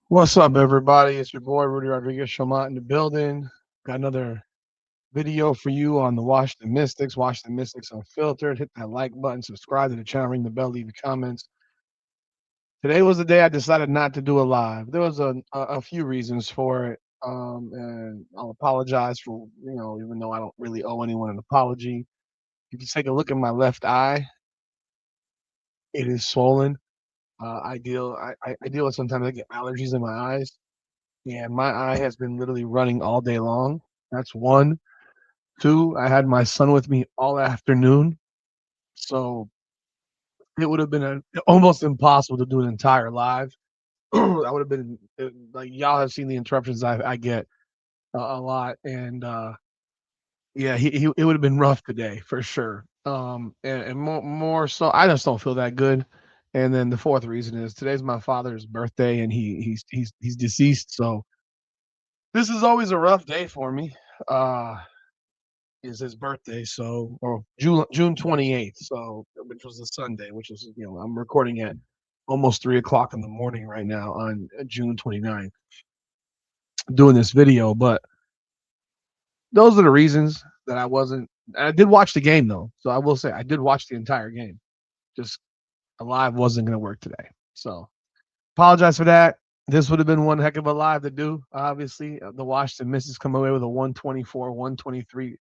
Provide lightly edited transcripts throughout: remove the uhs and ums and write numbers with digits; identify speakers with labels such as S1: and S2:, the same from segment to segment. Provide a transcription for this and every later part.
S1: What's up, everybody? It's your boy Rudy Rodriguez Showmont in the building. Got another video for you on the Washington Mystics. Washington Mystics Unfiltered. Hit that like button, subscribe to the channel, ring the bell, leave your comments. Today was the day I decided not to do a live. There was a few reasons for it, and I'll apologize for even though I don't really owe anyone an apology. If you take a look at my left eye, it is swollen. I deal with sometimes I get allergies in my eyes. Yeah, my eye has been literally running all day long. That's one. Two, I had my son with me all afternoon, so it would have been almost impossible to do an entire live. I would have been like y'all have seen the interruptions I get a lot, and yeah, he it would have been rough today for sure. And more so, I just don't feel that good. And then the fourth reason is today's my father's birthday, and he's deceased, so this is always a rough day for me. Is his birthday, so or June 28th, so which was a Sunday, which is I'm recording at almost 3 o'clock in the morning right now on June 29th, doing this video. But those are the reasons that I wasn't. I did watch the game though, so I will say I did watch the entire game. Just a live wasn't going to work today, so apologize for that. This would have been one heck of a live to do. Obviously, the Washington Mystics come away with a 124-123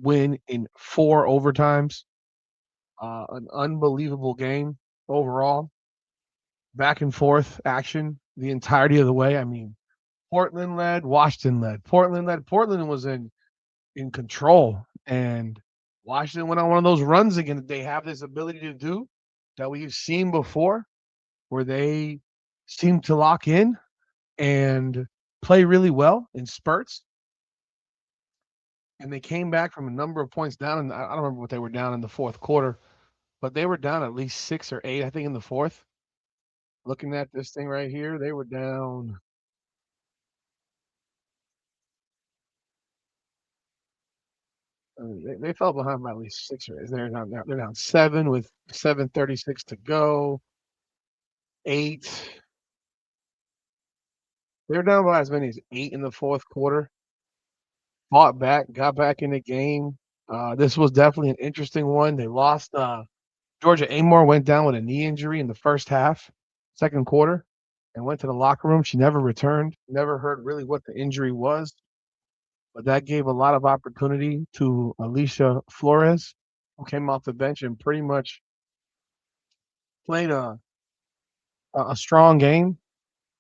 S1: win in 4 overtimes. An unbelievable game overall. Back and forth action the entirety of the way. I mean, Portland led, Washington led. Portland led. Portland was in control, and Washington went on one of those runs again that they have this ability to do that we've seen before, where they seem to lock in and play really well in spurts. And they came back from a number of points down, and I don't remember what they were down in the fourth quarter, but they were down at least 6 or 8, I think, in the fourth. Looking at this thing right here, they were down. They fell behind by at least 6 or 8. They're down 7 with 7:36 to go. 8. They're down by as many as 8 in the fourth quarter. Fought back, got back in the game. This was definitely an interesting one. They lost. Georgia Amore went down with a knee injury in the first half, second quarter, and went to the locker room. She never returned. Never heard really what the injury was. But that gave a lot of opportunity to Alicia Flores, who came off the bench and pretty much played a strong game.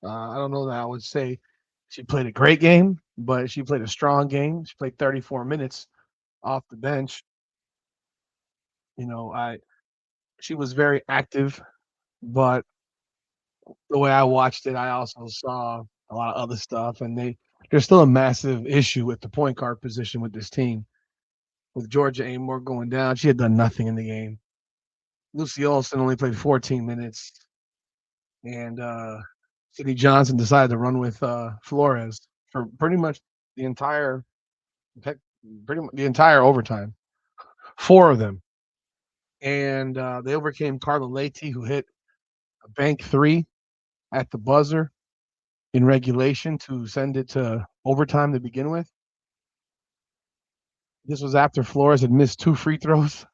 S1: I don't know that I would say she played a great game, but she played a strong game. She played 34 minutes off the bench. I She was very active, but the way I watched it, I also saw a lot of other stuff, and there's still a massive issue with the point guard position with this team. With Georgia Amore going down, she had done nothing in the game. Lucy Olson only played 14 minutes, and Sidney Johnson decided to run with Flores for the entire, pretty much the entire overtime. 4 of them, and they overcame Carla Leite, who hit a bank three at the buzzer in regulation to send it to overtime to begin with. This was after Flores had missed 2 free throws.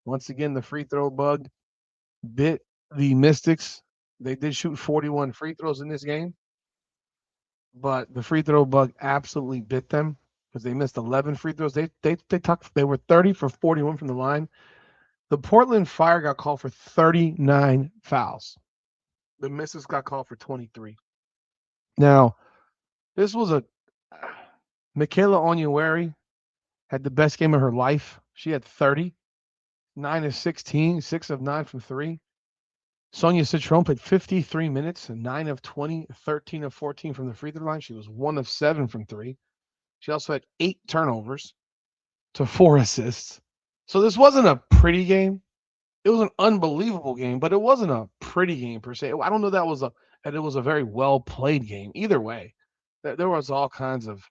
S1: Once again, the free throw bug bit the Mystics. They did shoot 41 free throws in this game, but the free throw bug absolutely bit them because they missed 11 free throws. They were 30 for 41 from the line. The Portland Fire got called for 39 fouls. The Mystics got called for 23. Now, this was a Michaela Onyenwere had the best game of her life. She had 30, 9 of 16, 6 of 9 from 3. Sonia Citron played 53 minutes and 9 of 20, 13 of 14 from the free throw line. She was 1 of 7 from 3. She also had 8 turnovers to 4 assists. So this wasn't a pretty game. It was an unbelievable game, but it wasn't a pretty game per se. I don't know that it was a very well played game. Either way, there was all kinds of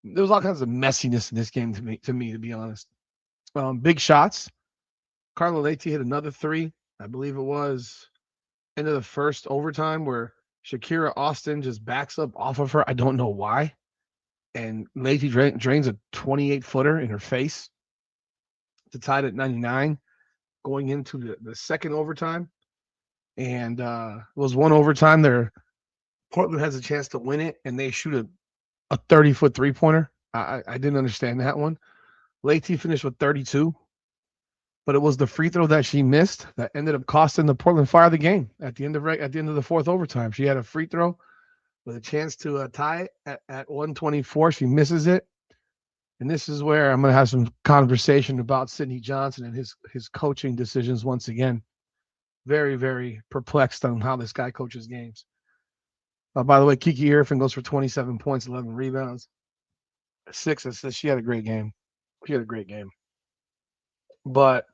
S1: messiness in this game to be honest. Big shots. Carla Leite hit another three. I believe it was into the first overtime where Shakira Austin just backs up off of her. I don't know why. And Leite drains a 28-footer in her face to tie it at 99 going into the second overtime. And it was one overtime there. Portland has a chance to win it, and they shoot a 30-foot three-pointer. I didn't understand that one. Leite finished with 32, but it was the free throw that she missed that ended up costing the Portland Fire the game at the end of the fourth overtime. She had a free throw with a chance to tie it at 124. She misses it. And this is where I'm going to have some conversation about Sidney Johnson and his coaching decisions once again. Very, very perplexed on how this guy coaches games. By the way, Kiki Irfin goes for 27 points, 11 rebounds, 6 assists. She had a great game. But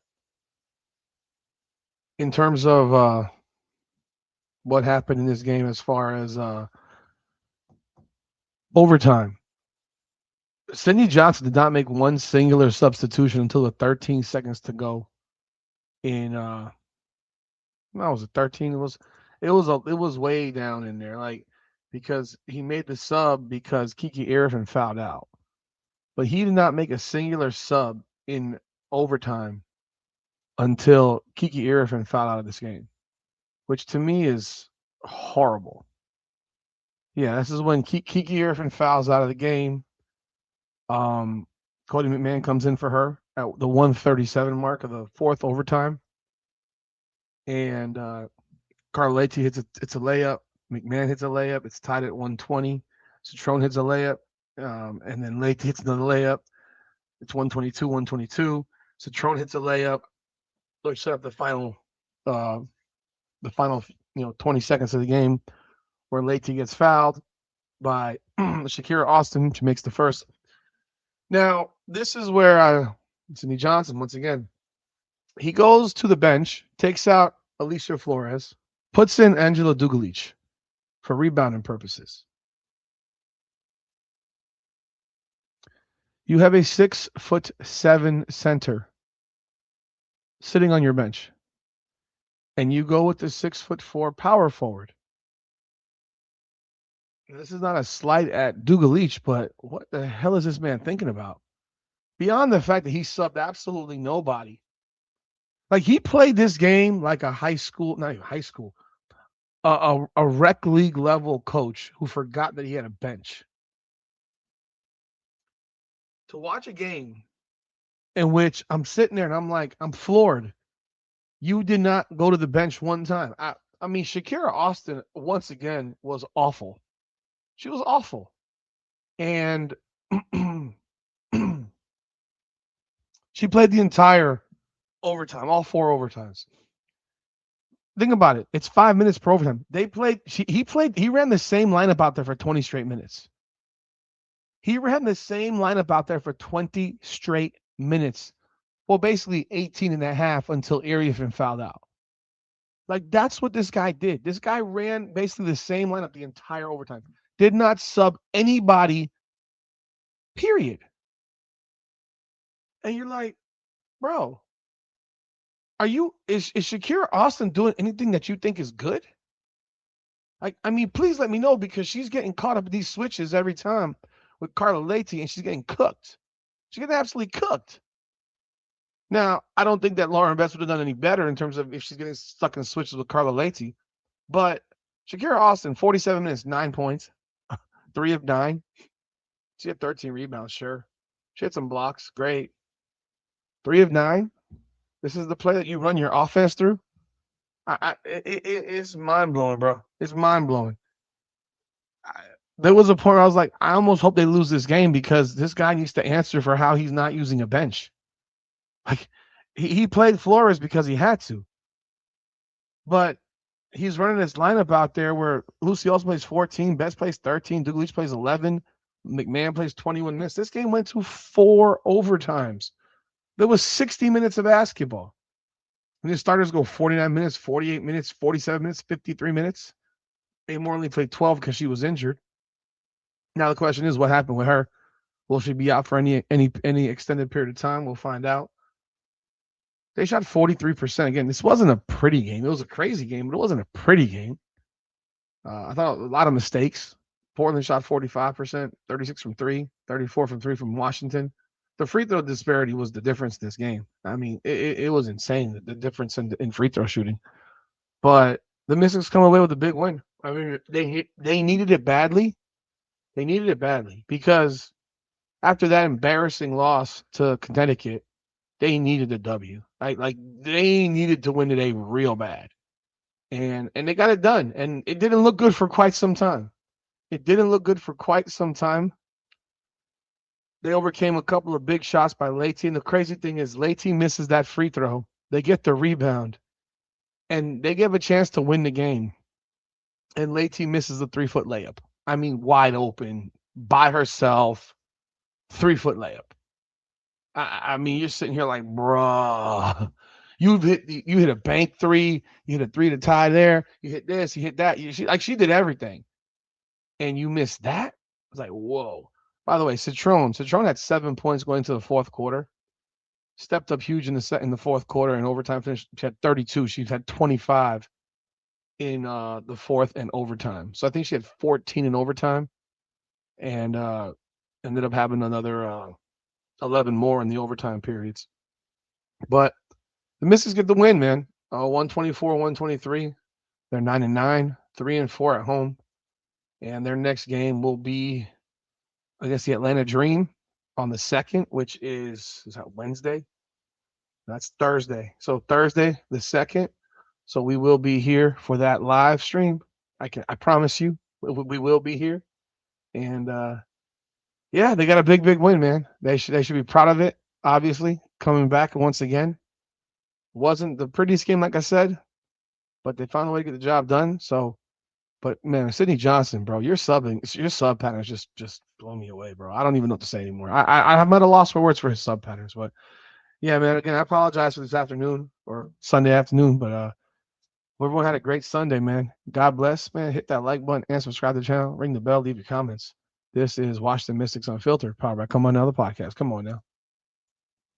S1: in terms of what happened in this game as far as overtime, Sidney Johnson did not make one singular substitution until the 13 seconds to go in no, was it 13? It was way down in there, like, because he made the sub because Kiki Irfin fouled out. But he did not make a singular sub in overtime until Kiki Irfin fouled out of this game, which to me is horrible. Yeah, this is when Kiki Irfin fouls out of the game. Cody McMahon comes in for her at the 137 mark of the fourth overtime. And Carletti hits it's a layup. McMahon hits a layup. It's tied at 120. Citron hits a layup. And then Leite hits another layup. It's 122, 122. Citron hits a layup. So set up the final 20 seconds of the game where Leite gets fouled by Shakira Austin. She makes the first. Now, this is where Sidney Johnson, once again, he goes to the bench, takes out Alicia Flores, puts in Angela Dugalic for rebounding purposes. You have a 6'7" center sitting on your bench, and you go with the 6'4" power forward. This is not a slight at Dugalic, but what the hell is this man thinking about? Beyond the fact that he subbed absolutely nobody. Like, he played this game like a high school, not even high school, a rec league level coach who forgot that he had a bench. To watch a game in which I'm sitting there and I'm like, I'm floored. You did not go to the bench one time. I mean, Shakira Austin, once again, was awful. She was awful. And she played the entire overtime, all 4 overtimes. Think about it. It's 5 minutes per overtime. He ran the same lineup out there for 20 straight minutes. He ran the same lineup out there for 20 straight minutes. Well, basically 18 and a half until Irfin fouled out. Like, that's what this guy did. This guy ran basically the same lineup the entire overtime. Did not sub anybody, period. And you're like, bro, is Shakira Austin doing anything that you think is good? Like, I mean, please let me know, because she's getting caught up in these switches every time with Carla Leite, and she's getting cooked. She's getting absolutely cooked. Now, I don't think that Lauren Best would have done any better in terms of if she's getting stuck in switches with Carla Leite, but Shakira Austin, 47 minutes, 9 points, 3 of 9. She had 13 rebounds, sure. She had some blocks, great. 3 of 9. This is the play that you run your offense through. It's mind blowing, bro. It's mind blowing. There was a point where I was like, I almost hope they lose this game, because this guy needs to answer for how he's not using a bench. Like, he played Flores because he had to, but he's running this lineup out there where Lucy also plays 14, Best plays 13, Dugalic plays 11, McMahon plays 21 minutes. This game went to 4 overtimes. There was 60 minutes of basketball. And the starters go 49 minutes, 48 minutes, 47 minutes, 53 minutes. Amor only played 12 because she was injured. Now the question is, what happened with her? Will she be out for any extended period of time? We'll find out. They shot 43%. Again, this wasn't a pretty game. It was a crazy game, but it wasn't a pretty game. I thought a lot of mistakes. Portland shot 45%, 36 from three, 34 from three from Washington. The free throw disparity was the difference in this game. I mean, it was insane, the difference in free throw shooting. But the Mystics come away with a big win. I mean, they needed it badly. They needed it badly because after that embarrassing loss to Connecticut, they needed a W. Like they needed to win today real bad. And they got it done. And it didn't look good for quite some time. It didn't look good for quite some time. They overcame a couple of big shots by Leite. The crazy thing is Leite misses that free throw. They get the rebound. And they give a chance to win the game. And Leite misses the 3-foot layup. I mean, wide open, by herself, 3-foot layup. I mean, you're sitting here like, bruh, you hit a bank three, you hit a three to tie there, you hit this, you hit that. She did everything, and you missed that. I was like, whoa. By the way, Citron had 7 points going into the fourth quarter. Stepped up huge in the fourth quarter and overtime finished. She had 32. She had 25 in the fourth and overtime. So I think she had 14 in overtime, and ended up having another 11 more in the overtime periods. But the Mystics get the win, man. 124, 123. They're 9-9, 3-4 at home. And their next game will be against the Atlanta Dream on the 2nd, which is that Wednesday? That's Thursday. So Thursday, the 2nd. So we will be here for that live stream. I promise you, we will be here. And yeah, they got a big win, man. They should be proud of it. Obviously, coming back once again. Wasn't the prettiest game, like I said, but they found a way to get the job done. So, but man, Sidney Johnson, bro, your sub patterns just blow me away, bro. I don't even know what to say anymore. I'm at a loss for words for his sub patterns, but yeah, man. Again, I apologize for this afternoon or Sunday afternoon, but everyone had a great Sunday, man. God bless, man. Hit that like button and subscribe to the channel. Ring the bell. Leave your comments. This is Watch the Mystics Unfiltered, powered by Come On Now, the podcast. Come on now.